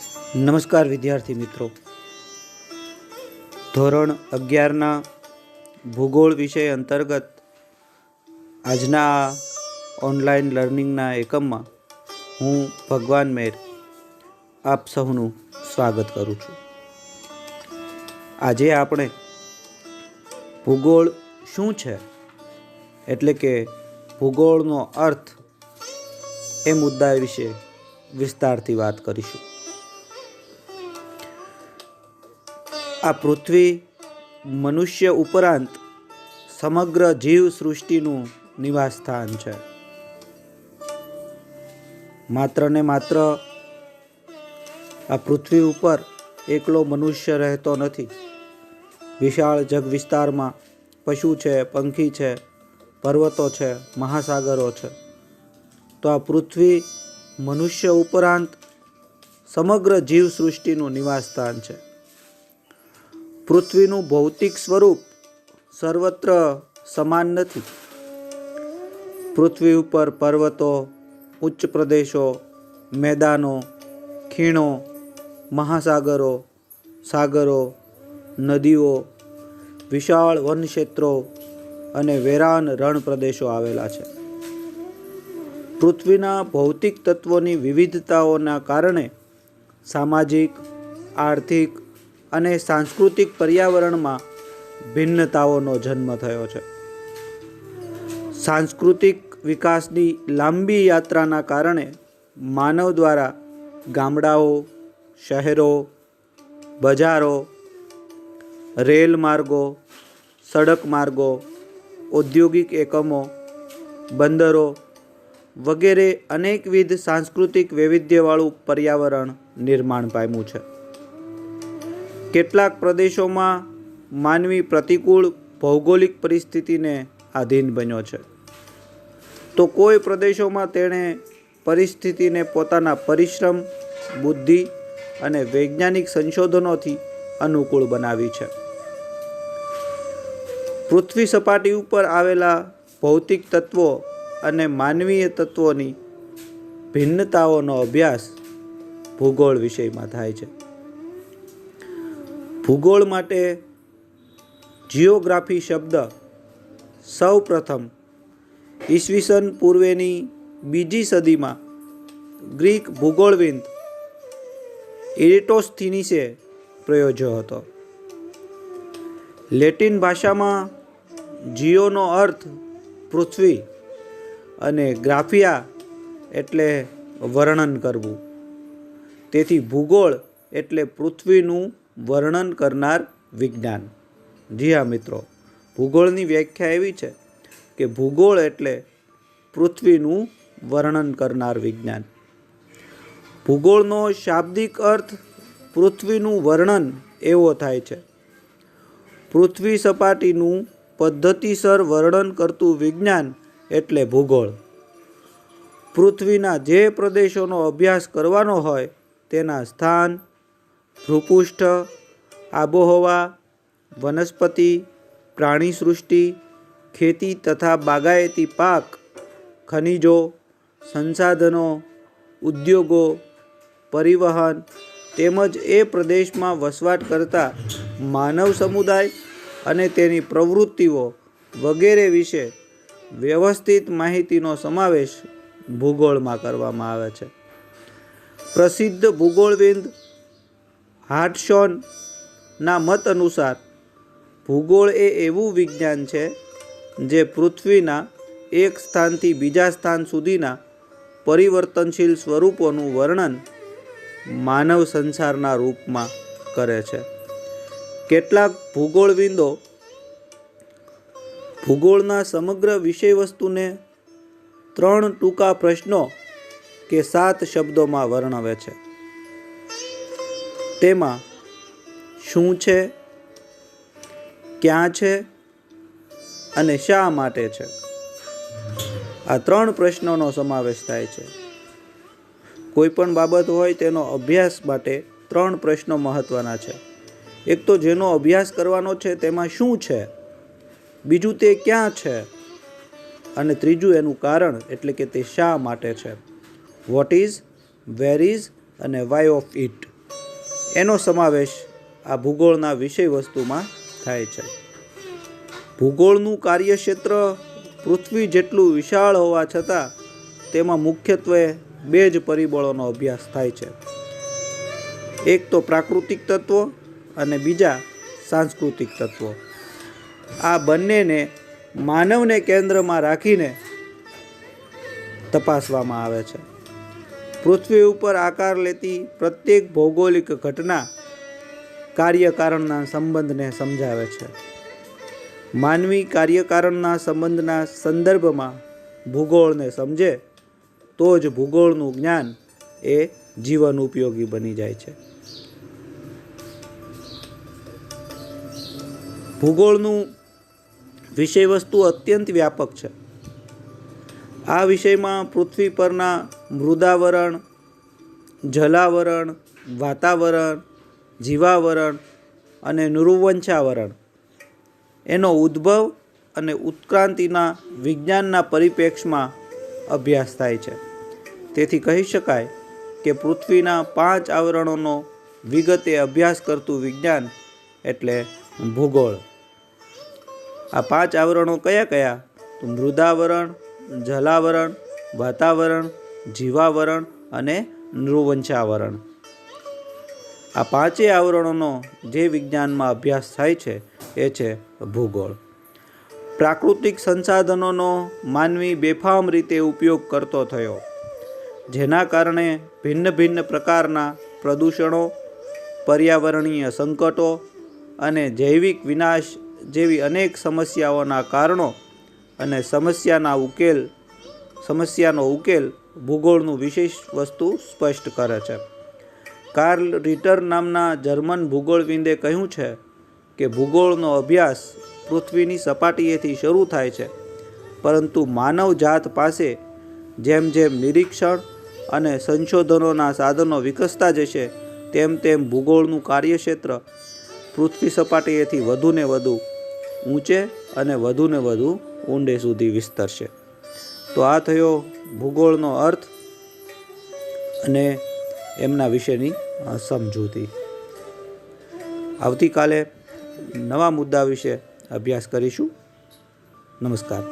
નમસ્કાર વિદ્યાર્થી મિત્રો, ધોરણ 11ના ભૂગોળ વિષય અંતર્ગત આજના ઓનલાઈન લર્નિંગના એકમમાં હું ભગવાન મેર આપ સૌનું સ્વાગત કરું છું. આજે આપણે ભૂગોળ શું છે એટલે કે ભૂગોળનો અર્થ એ મુદ્દા વિશે વિસ્તારથી વાત કરીશું. આ પૃથ્વી મનુષ્ય ઉપરાંત સમગ્ર જીવ સૃષ્ટિનું નિવાસ સ્થાન છે. માત્ર ને માત્ર આ પૃથ્વી ઉપર એકલો મનુષ્ય રહેતો નથી. વિશાળ જગ વિસ્તારમાં પશુ છે, પંખી છે, પર્વતો છે, મહાસાગરો છે. તો આ પૃથ્વી મનુષ્ય ઉપરાંત સમગ્ર જીવ સૃષ્ટિનું નિવાસ સ્થાન છે. પૃથ્વીનું ભૌતિક સ્વરૂપ સર્વત્ર સમાન નથી. પૃથ્વી ઉપર પર્વતો, ઉચ્ચ પ્રદેશો, મેદાનો, ખીણો, મહાસાગરો, સાગરો, નદીઓ, વિશાળ વનક્ષેત્રો અને વેરાન રણ પ્રદેશો આવેલા છે. પૃથ્વીના ભૌતિક તત્વોની વિવિધતાઓના કારણે સામાજિક, આર્થિક અને સાંસ્કૃતિક પર્યાવરણમાં ભિન્નતાઓનો જન્મ થયો છે. સાંસ્કૃતિક વિકાસની લાંબી યાત્રાના કારણે માનવ દ્વારા ગામડાઓ, શહેરો, બજારો, રેલ માર્ગો, સડક માર્ગો, ઔદ્યોગિક એકમો, બંદરો વગેરે અનેકવિધ સાંસ્કૃતિક વૈવિધ્યવાળું પર્યાવરણ નિર્માણ પામ્યું છે. કેટલાક પ્રદેશોમાં માનવી પ્રતિકૂળ ભૌગોલિક પરિસ્થિતિને આધીન બન્યો છે, તો કોઈ પ્રદેશોમાં તેણે પરિસ્થિતિને પોતાના પરિશ્રમ, બુદ્ધિ અને વૈજ્ઞાનિક સંશોધનોથી અનુકૂળ બનાવી છે. પૃથ્વી સપાટી ઉપર આવેલા ભૌતિક તત્વો અને માનવીય તત્વોની ભિન્નતાઓનો અભ્યાસ ભૂગોળ વિષયમાં થાય છે. ભૂગોળ માટે જિયોગ્રાફી શબ્દ સૌ પ્રથમ ઈસવીસન પૂર્વેની બીજી સદીમાં ગ્રીક ભૂગોળવિદ ઇરેટોસ્થીનીસે પ્રયોજ્યો હતો. લેટિન ભાષામાં જીઓનો અર્થ પૃથ્વી અને ગ્રાફિયા એટલે વર્ણન કરવું. તેથી ભૂગોળ એટલે પૃથ્વીનું વર્ણન કરનાર વિજ્ઞાન. જી હા મિત્રો, ભૂગોળની વ્યાખ્યા એવી છે કે ભૂગોળ એટલે પૃથ્વીનું વર્ણન કરનાર વિજ્ઞાન. ભૂગોળનો શાબ્દિક અર્થ પૃથ્વીનું વર્ણન એવો થાય છે. પૃથ્વી સપાટીનું પદ્ધતિસર વર્ણન કરતું વિજ્ઞાન એટલે ભૂગોળ. પૃથ્વીના જે પ્રદેશોનો અભ્યાસ કરવાનો હોય તેના સ્થાન, ભૂપૃષ્ઠ, આબોહવા, વનસ્પતિ, પ્રાણી સૃષ્ટિ, ખેતી તથા બાગાયતી પાક, ખનિજો, સંસાધનો, ઉદ્યોગો, પરિવહન તેમજ એ પ્રદેશમાં વસવાટ કરતા માનવ સમુદાય અને તેની પ્રવૃત્તિઓ વગેરે વિશે વ્યવસ્થિત માહિતીનો સમાવેશ ભૂગોળમાં કરવામાં આવે છે. પ્રસિદ્ધ ભૂગોળવિદ હાર્ટશોનના મત અનુસાર ભૂગોળ એ એવું વિજ્ઞાન છે જે પૃથ્વીના એક સ્થાનથી બીજા સ્થાન સુધીના પરિવર્તનશીલ સ્વરૂપોનું વર્ણન માનવ સંસારના રૂપમાં કરે છે. કેટલાક ભૂગોળવિદો ભૂગોળના સમગ્ર વિષયવસ્તુને 3 ટૂંકા પ્રશ્નો કે 7 શબ્દોમાં વર્ણવે છે. તેમાં શું છે, ક્યાં છે અને શા માટે છે, આ 3 પ્રશ્નોનો સમાવેશ થાય છે. કોઈ પણ બાબત હોય તેનો અભ્યાસ માટે 3 પ્રશ્નો મહત્વના છે. એક તો જેનો અભ્યાસ કરવાનો છે તેમાં શું છે, બીજું તે ક્યાં છે અને ત્રીજું એનું કારણ એટલે કે તે શા માટે છે. વોટ ઇઝ, વેર ઇઝ અને વાય ઓફ ઇટ. એનો સમાવેશ આ ભૂગોળના વિષય વસ્તુમાં થાય છે. ભૂગોળનું કાર્યક્ષેત્ર પૃથ્વી જેટલું વિશાળ હોવા છતાં તેમાં મુખ્યત્વે 2 જ પરિબળોનો અભ્યાસ થાય છે. એક તો પ્રાકૃતિક તત્વો અને બીજા સાંસ્કૃતિક તત્વો. આ બંનેને માનવને કેન્દ્રમાં રાખીને તપાસવામાં આવે છે. પૃથ્વી ઉપર આકાર લેતી પ્રત્યેક ભૌગોલિક ઘટના કાર્યકારણના સંબંધને સમજાવે છે. માનવી કાર્યકારણના સંબંધના સંદર્ભમાં ભૂગોળને સમજે તો જ ભૂગોળનું જ્ઞાન એ જીવન ઉપયોગી બની જાય છે. ભૂગોળનું વિષયવસ્તુ અત્યંત વ્યાપક છે. આ વિષયમાં પૃથ્વી પરના મૃદાવરણ, જલાવરણ, વાતાવરણ, જીવાવરણ અને નૃવંશાવરણ એનો ઉદ્ભવ અને ઉત્ક્રાંતિના વિજ્ઞાનના પરિપ્રેક્ષ્યમાં અભ્યાસ થાય છે. તેથી કહી શકાય કે પૃથ્વીના 5 આવરણોનો વિગતે અભ્યાસ કરતું વિજ્ઞાન એટલે ભૂગોળ. આ 5 આવરણો કયા કયા? તો મૃદાવરણ, જલાવરણ, વાતાવરણ, જીવાવરણ અને નૃવંશાવરણ. આ 5 આવરણોનો જે વિજ્ઞાનમાં અભ્યાસ થાય છે એ છે ભૂગોળ. પ્રાકૃતિક સંસાધનોનો માનવી બેફામ રીતે ઉપયોગ કરતો થયો, જેના કારણે ભિન્ન ભિન્ન પ્રકારના પ્રદૂષણો, પર્યાવરણીય સંકટો અને જૈવિક વિનાશ જેવી અનેક સમસ્યાઓના કારણો અને સમસ્યાનો ઉકેલ ભૂગોળનું વિશેષ વસ્તુ સ્પષ્ટ કરે છે. કાર્લ રિટર નામના જર્મન ભૂગોળવિદે કહ્યું છે કે ભૂગોળનો અભ્યાસ પૃથ્વીની સપાટીએથી શરૂ થાય છે, પરંતુ માનવ જાત પાસે જેમ જેમ નિરીક્ષણ અને સંશોધનોના સાધનો વિકસતા જશે તેમ તેમ ભૂગોળનું કાર્યક્ષેત્ર પૃથ્વી સપાટીએથી વધુને વધુ ઊંચે અને વધુને વધુ ઊંડે સુધી વિસ્તરશે. તો આ થયો ભૂગોળનો અર્થ અને એમના વિશેની સમજૂતી. આવતીકાલે નવા મુદ્દા વિશે અભ્યાસ કરીશું. નમસ્કાર.